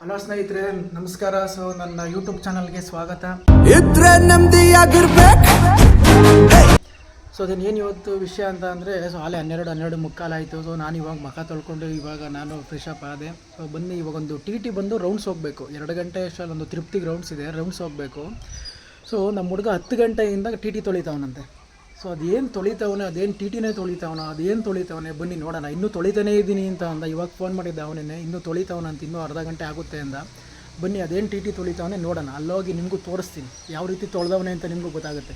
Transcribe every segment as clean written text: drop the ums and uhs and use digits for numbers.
Hello ಸ್ನೇಹಿತರೆ, ನಮಸ್ಕಾರ. So ನನ್ನ ಯೂಟ್ಯೂಬ್ ಚಾನಲ್ಗೆ ಸ್ವಾಗತ. ಇದ್ರೆ ನೆಮ್ಮದಿಯಾಗಿರ್ಬೇಕು. ಸೊ ಅದೇನು ಇವತ್ತು ವಿಷಯ ಅಂತ ಅಂದರೆ, ಸೊ ಹಾಲೆ 12 ಮುಕ್ಕಾಲು ಆಯಿತು. ಸೊ ನಾನು ಇವಾಗ ಮುಖ ತೊಳ್ಕೊಂಡು ಇವಾಗ ನಾನು ಫ್ರೆಶ್ ಅಪ್ ಆದೆ. ಸೊ ಬನ್ನಿ ಇವಾಗ ಒಂದು ಟಿ ಬಂದು ರೌಂಡ್ಸ್ ಹೋಗಬೇಕು. 2 ಗಂಟೆ ಅಷ್ಟರಲ್ಲಿ ಒಂದು ತಿರುಪ್ತಿಗೆ ರೌಂಡ್ಸ್ ಇದೆ, ರೌಂಡ್ಸ್ ಹೋಗಬೇಕು. ಸೊ ನಮ್ಮ ಹುಡುಗ 10 ಗಂಟೆಯಿಂದ ಟಿ ತೊಳಿತಾವನಂತೆ. ಸೊ ಅದೇನು ತೊಳಿತಾವನೆ, ಅದೇನು ಟಿನೇ ತೊಳಿತಾವನ, ಅದೇನು ತೊಳಿತಾವನೆ ಬನ್ನಿ ನೋಡೋಣ. ಇನ್ನೂ ತೊಳಿತಾನೇ ಇದ್ದೀನಿ ಅಂತ ಅಂದ. ಇವಾಗ ಫೋನ್ ಮಾಡಿದ್ದೆ ಅವನೇ, ಇನ್ನೂ ತೊಳಿತಾವನಂತ, ಇನ್ನೂ ಅರ್ಧ ಗಂಟೆ ಆಗುತ್ತೆ ಅಂದ. ಬನ್ನಿ ಅದೇನು ಟಿ ತೊಳಿತಾವನೆ ನೋಡೋಣ. ಅಲ್ಲೋಗಿ ನಿಮಗೂ ತೋರಿಸ್ತೀನಿ ಯಾವ ರೀತಿ ತೊಳೆದವನೆ ಅಂತ ನಿಮಗೂ ಗೊತ್ತಾಗುತ್ತೆ.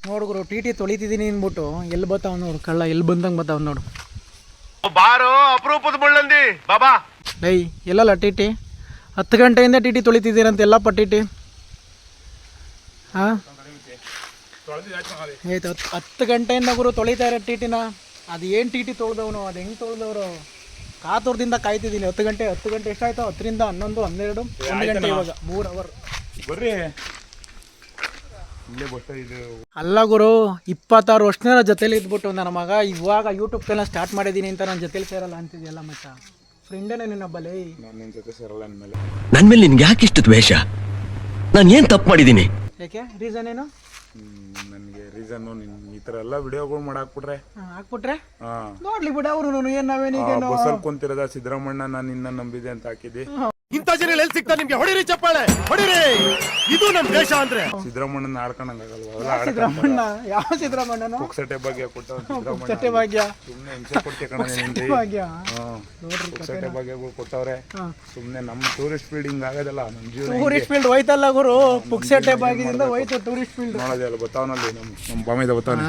ನೋಡ್ಗುರು, ಟಿ ತೊಳಿತಿದ್ದೀನಿ ಅಂದ್ಬಿಟ್ಟು ಎಲ್ಲಿ ಬರ್ತಾವ ನೋಡು, ಕಳ್ಳ ಎಲ್ಲಿ ಬಂದಂಗೆ ಬರ್ತಾವ ನೋಡು. ಬಾರೋ ಅಪರೂಪದ ಮುಳ್ಳಂದಿ ಬಾಬಾ. ಡೈ ಎಲ್ಲಲ್ಲ ಟಿ 10 ಗಂಟೆಯಿಂದ ಟಿ ತೊಳಿತಿದ್ದೀರಂತೆ ಎಲ್ಲಪ್ಪ ಟಿ. ಹಾಂ ಆಯ್ತು, 10 ಗಂಟೆಯಿಂದ ಗುರು ತೊಳಿತಾರೆ ಟಿನ. ಅದು ಏನು ಟಿ ತೊಳೆದವನು, ಅದು ಹೆಂಗೆ ತೊಳೆದವರು ಕಾತುರದಿಂದ ಕಾಯ್ತಿದ್ದೀನಿ. 10 ಗಂಟೆ ಎಷ್ಟಾಯ್ತು? 10ರಿಂದ 11, 12, 1 ಗಂಟೆ, ಇವಾಗ 3 ಅವರ್ ಬರ್ರಿ. ಅಲ್ಲ ಗುರು, 26 ವರ್ಷದ ಜೊತೆಲಿ ಇದ್ಬಿಟ್ಟು ನನ್ನ ಮಗ ಇವಾಗ ಯೂಟ್ಯೂಬ್ ಚಾನಲ್ ಸ್ಟಾರ್ಟ್ ಮಾಡಿದ್ದೀನಿ ಅಂತ ನನ್ನ ಜೊತೆಲಿ ಸೇರಲ್ಲ ಅಂತಿದೆಯಲ್ಲ ಮಚ್ಚ. ಫ್ರೆಂಡೇನೆ ನಿನ್ನೊಬ್ಬಲೇ. ನಿನ್ನ ಜೊತೆ ಸೇರಲ್ಲ ಅಂದಮೇಲೆ ನನ್ನ ಮೇಲೆ ನಿನ್ಗೆ ಯಾಕೆ ಇಷ್ಟು ದ್ವೇಷ? ನಾನು ಏನು ತಪ್ಪು ಮಾಡಿದ್ದೀನಿ? ಯಾಕೆ? ರೀಸನ್ ಏನು? ನನಗೆ ರೀಸನ್ನು ಈ ಥರ ಎಲ್ಲ ವಿಡಿಯೋಗಳು ಮಾಡಾಕ್ಬಿಟ್ರೆ ಹಾಕ್ಬಿಟ್ರೆ ನೋಡ್ಲಿ ಬಿಡ ಅವರು. ಏನು ನಾವೇನೀಗೇನು ಬಸ್ಸಲ್ಲಿ ಕುಂತಿರೋದ ಸಿದ್ದರಾಮಣ್ಣ ನಾನು ನಿನ್ನ ನಂಬಿದೆ ಅಂತ ಹಾಕಿದ್ದಿ. ಇಂಥ ಜನ ಎಲ್ಲಿ ಸಿಗ್ತಾ ನಿಮ್ಗೆ? ಹೊಡಿರಿ ಚಪ್ಪಾಳೆ, ಹೊಡಿರಿ. ಇದು ನಮ್ ದೇಶ ಅಂದ್ರೆ. ಸಿದ್ದರಾಮಣ್ಣನ ಆಡ್ಕೊಂಡಂಗಾಗಲ್ವ? ಸಿದ್ದರಾಮಣ್ಣ ಯಾವ ಸಿದ್ದರಾಮಣ್ಣನು? ಪುಕ್ಸಟೆ ಭಾಗ್ಯ ಕೊಟ್ಟ ಪುಕ್ಸಟೆ ಭಾಗ್ಯ. ಸುಮ್ಮನೆ ಹಿಂಸೆ ಕೊಡ್ತೀಯ ಕಣ ನೀನು. ಭಾಗ್ಯ ಪುಕ್ಸಟೆ ಭಾಗ್ಯಗಳು ಕೊಟ್ಟವ್ರೆ. ಸುಮ್ಮನೆ ನಮ್ಮ ಟೂರಿಸ್ಟ್ ಫೀಲ್ಡಿಂಗ್ ಆಗೋದಲ್ಲ ನಮ್ಮ ಜೀವನ. ಟೂರಿಸ್ಟ್ ಫೀಲ್ಡ್ ಹೋಯ್ತಲ್ಲ ಗುರು, ಪುಕ್ಸಟೆ ಭಾಗ್ಯದಿಂದ ಹೋಯ್ತು ಟೂರಿಸ್ಟ್ ಫೀಲ್ಡ್. ನೋಡೋದೇ ಅಲ್ಲ, ಬತ್ತಾವನಲ್ಲಿ ನಮ್ಮ ಬಾಮೈದ ಬತ್ತಾವನೆ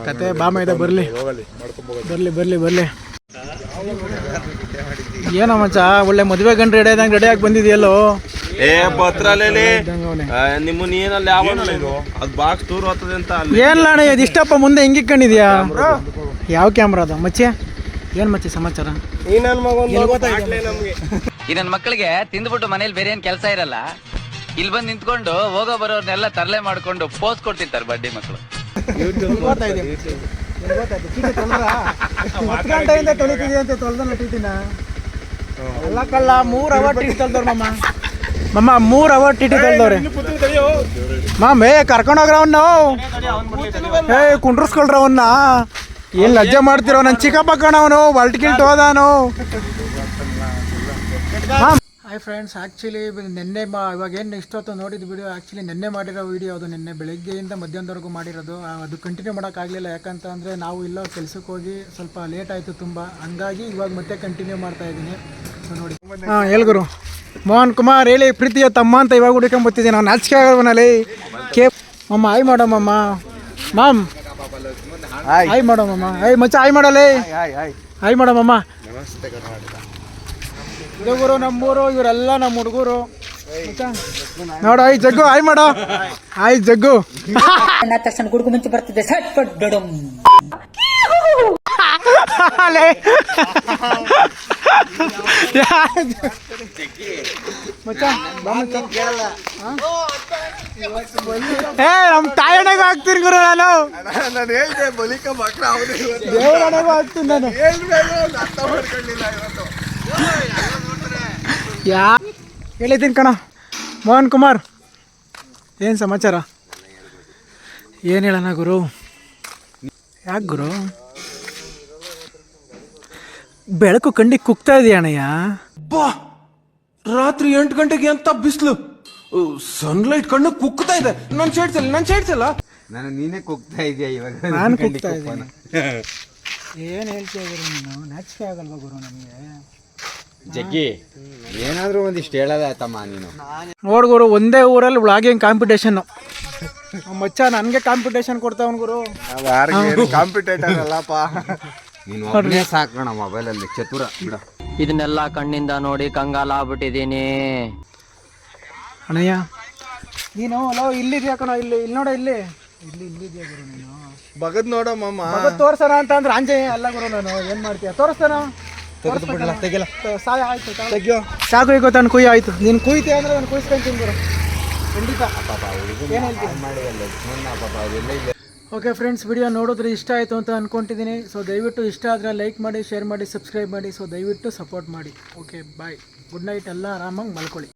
ಕತೆ. ಬಾಮೈದ ಬರ್ಲಿ ಹೋಗಲಿ ಮಾಡ್ಕೊಂಬೋಗ. ಬರ್ಲಿ ಏನೋ ಮಚ್ಚ, ಒಳ್ಳೆ ಮದುವೆ ಗಂಡು ರೆಡಿಯಾಗಿ ಬಂದಿದೆಯಲ್ಲೋ. ಏ ಪತ್ರಲೇಲಿ ನಿಮ್ಮ ನೀನಲ್ಲಿ ಯಾವ ಅದು ಬಾಕ್ಸ್ ಟೂರ್ ಹೋಗ್ತದೆ ಅಂತ ಏನ್ಲಾಣ ಇದು ಇಷ್ಟಪ್ಪ ಮುಂದೆ ಹೆಂಗಿಕ್ಕೊಂಡಿದ್ಯಾ? ಯಾವ ಕ್ಯಾಮ್ರಾ ಅದು ಮಚ್ಚೆ? ಏನು ಮಚ್ಚೆ ಸಮಾಚಾರ? ಈ ನನ್ನ ಮಗ ಈ ನನ್ನ ಮಕ್ಕಳಿಗೆ ತಿಂದ್ಬಿಟ್ಟು ಮನೇಲಿ ಬೇರೆ ಏನ್ ಕೆಲಸ ಇರಲ್ಲ, ಇಲ್ಲಿ ಬಂದು ನಿಂತ್ಕೊಂಡು ಹೋಗೋ ಬರೋರ್ನೆಲ್ಲ ತರಲೆ ಮಾಡ್ಕೊಂಡು ಪೋಸ್ ಕೊಡ್ತಿರ್ತಾರೆ ಬಡ್ಡಿ ಮಕ್ಕಳು. 10 ಗಂಟೆಯಿಂದ ತೊಳಿತಿದ್ಯಾ ಅಂತ ತೊಳ್ದಲ್ಲ ಟಿಟಿನ? ಎಲ್ಲ ಕಳ್ಳ 3 ಅವರ್ ಟಿ ತೊಳ್ದವ್ರು ಮಮ್ಮ 3 ಅವರ್ ಟಿ ತೊಳ್ದವ್ರೆ ಮಾಮ್. ಕರ್ಕೊಂಡೋಗ್ರವನ್ನ ಕುಂಡ್ರಸ್ಕೊಳ್ರವನ್ನ. ಏನ್ ಲಜ್ಜೆ ಮಾಡ್ತಿರೋ? ನನ್ನ ಚಿಕ್ಕಪ್ಪ ಕಣವನು ಬಲ್ಟಿಕಿಲ್ಟ್ ಹೋದಾನು. ಹಾಯ್ ಫ್ರೆಂಡ್ಸ್, ಆ್ಯಕ್ಚುಲಿ ನಿನ್ನೆ ಇವಾಗ ಏನು ಇಷ್ಟೊತ್ತು ನೋಡಿದ ವಿಡಿಯೋ ಆ್ಯಕ್ಚುಲಿ ನಿನ್ನೆ ಮಾಡಿರೋ ವಿಡಿಯೋ. ಅದು ನಿನ್ನೆ ಬೆಳಗ್ಗೆಯಿಂದ ಮಧ್ಯಾಹ್ನದವರೆಗೂ ಮಾಡಿರೋದು. ಅದು ಕಂಟಿನ್ಯೂ ಮಾಡೋಕ್ಕಾಗಲಿಲ್ಲ, ಯಾಕಂತ ಅಂದರೆ ನಾವು ಇಲ್ಲೋ ಕೆಲ್ಸಕ್ಕೆ ಹೋಗಿ ಸ್ವಲ್ಪ ಲೇಟ್ ಆಯಿತು ತುಂಬ. ಹಂಗಾಗಿ ಇವಾಗ ಮತ್ತೆ ಕಂಟಿನ್ಯೂ ಮಾಡ್ತಾಯಿದ್ದೀನಿ. ಸೊ ನೋಡಿ. ಹಾಂ ಹೇಳ್ಗುರು. ಮೋಹನ್ ಕುಮಾರ್ ಹೇಳಿ, ಪ್ರೀತಿಯ ತಮ್ಮ ಅಂತ ಇವಾಗ ಹುಡ್ಕೊಂಬತ್ತಿದ್ದೀನಿ. ನಾವು ನಾಚಿಕೆ ಆಗೋವನಲ್ಲಿ ಮಮ್ಮ ಆಯ್ ಮಾಡೋಮಮ್ಮ. ಮಾಮ್ ಆಯ್ ಮಾಡೋಮಮ್ಮ. ಮಚ್ಚ ಆಯ್ ಮಾಡಲೇ, ಆಯ್ ಮಾಡೋಮಮ್ಮ. ಗುರು ನಮ್ಮೂರು, ಇವರೆಲ್ಲ ನಮ್ಮ ಹುಡುಗರು. ನೋಡ ಆಯ್ ಜಗ್ಗು, ಆಯ್ ಮಾಡೋ. ಆಯ್ ಜಗ್ಗು ತಕ್ಷಣ ಗುಡುಗು ಮುಂಚೆ ಬರ್ತಿದ್ದೆ ಸಟ್ ಪಟ್ ಡಡಮ್. ನಮ್ಮ ತಾಯಣೆಗೂ ಹಾಕ್ತೀನಿ ಗುರು. ನಾನು ದೇವರಣೆಗೂ ಹಾಕ್ತೀನಿ ನಾನು. ಹೇಳಿದ್ದೀನಿ ಕಣ. ಮೋಹನ್ ಕುಮಾರ್, ಏನು ಸಮಾಚಾರ? ಏನು ಹೇಳೋಣ ಗುರು? ಯಾಕೆ ಗುರು ಬೆಳಕು ಕಂಡಿಗೆ ಕುಗ್ತಾ ಇದೆಯಣ್ಣಯ್ಯ? ರಾತ್ರಿ 8 ಗಂಟೆಗೆ ಅಂತ ಬಿಸಿಲು, ಸನ್ಲೈಟ್ ಕಣ್ಣು ಕುಕ್ತಾ ಇದೆ. ನನ್ ಶೇಡ್ಸಲ್ಲ ನಾನು ನೀನೇ ಕುಗ್ತಾ ಇದೆಯಾ ಇವಾಗ? ನಾನು ಕುಗ್ತಾ ಇದ್ದೀನಿ. ಏನು ಹೇಳ್ತೀಯ ಗುರು ನೀನು? ನಾಚಿಕೆ ಆಗಲ್ವಾ ಗುರು ನನಗೆ? ಜಗ್ಗಿ ಏನಾದ್ರೂ ಒಂದಿಷ್ಟು ಹೇಳೋದಾಯ್ತಮ್ಮ ನೀನು. ನೋಡ್ಗುರು, ಒಂದೇ ಊರಲ್ಲಿ ವ್ಲಾಗಿಂಗ್ ಕಾಂಪಿಟೇಷನ್ನು. ಮಚ್ಚ ನನಗೆ ಕಾಂಪಿಟೇಷನ್ ಕೊಡ್ತಾವನ್ ಗುರು. ಕಾಂಪಿಟೇಟರ್ ಅಲ್ಲಪ್ಪ ನೀನು. ಒಬ್ಬನೇ ಸಾಕೋಣ ಮೊಬೈಲಲ್ಲಿ ಚತುರ ಬಿಡ. ಇದನ್ನೆಲ್ಲ ಕಣ್ಣಿಂದ ನೋಡಿ ಕಂಗಾಲ ಆಗ್ಬಿಟ್ಟಿದೀನಿ. ಅಣ್ಣಯ್ಯ ನೀನು ಅಲೋ ಇಲ್ಲಿದ್ಯಾ ಕಣ? ಇಲ್ಲಿ ನೋಡ, ಇಲ್ಲಿದ್ಯಾ ಗುರು ನೀನು? ಬಗದ್ ನೋಡಮ್ಮ. ತೋರ್ಸೋಣ ಅಂತ ಅಂದ್ರೆ ಆಂಜನೇಯ ಅಲ್ಲ ಗುರು. ನಾನು ಏನು ಮಾಡ್ತೀಯ? ತೋರಿಸ್ತಾನ ಸಾಯ ಆಯ್ತು ಸಾಕು. ಈಗ ತಾನು ಕುಯ್ಯ ಆಯ್ತು. ನೀನು ಕುಯ್ತೀಯ ಅಂದ್ರೆ ನಾನು ಕುಯ್ಸ್ಕೊಂತೀನಿ ಗುರು ಖಂಡಿತ. ಏನು ಹೇಳ್ತೀನಿ? ಓಕೆ ಫ್ರೆಂಡ್ಸ್, ವಿಡಿಯೋ ನೋಡಿದ್ರೆ ಇಷ್ಟ ಆಯಿತು ಅಂತ ಅಂದ್ಕೊತಿದ್ದೀನಿ. ಸೊ ದಯವಿಟ್ಟು ಇಷ್ಟ ಆದರೆ ಲೈಕ್ ಮಾಡಿ, ಶೇರ್ ಮಾಡಿ, ಸಬ್ಸ್ಕ್ರೈಬ್ ಮಾಡಿ. ಸೊ ದಯವಿಟ್ಟು ಸಪೋರ್ಟ್ ಮಾಡಿ. ಓಕೆ ಬಾಯ್, ಗುಡ್ ನೈಟ್, ಎಲ್ಲ ಆರಾಮಾಗಿ ಮಲ್ಕೊಳ್ಳಿ.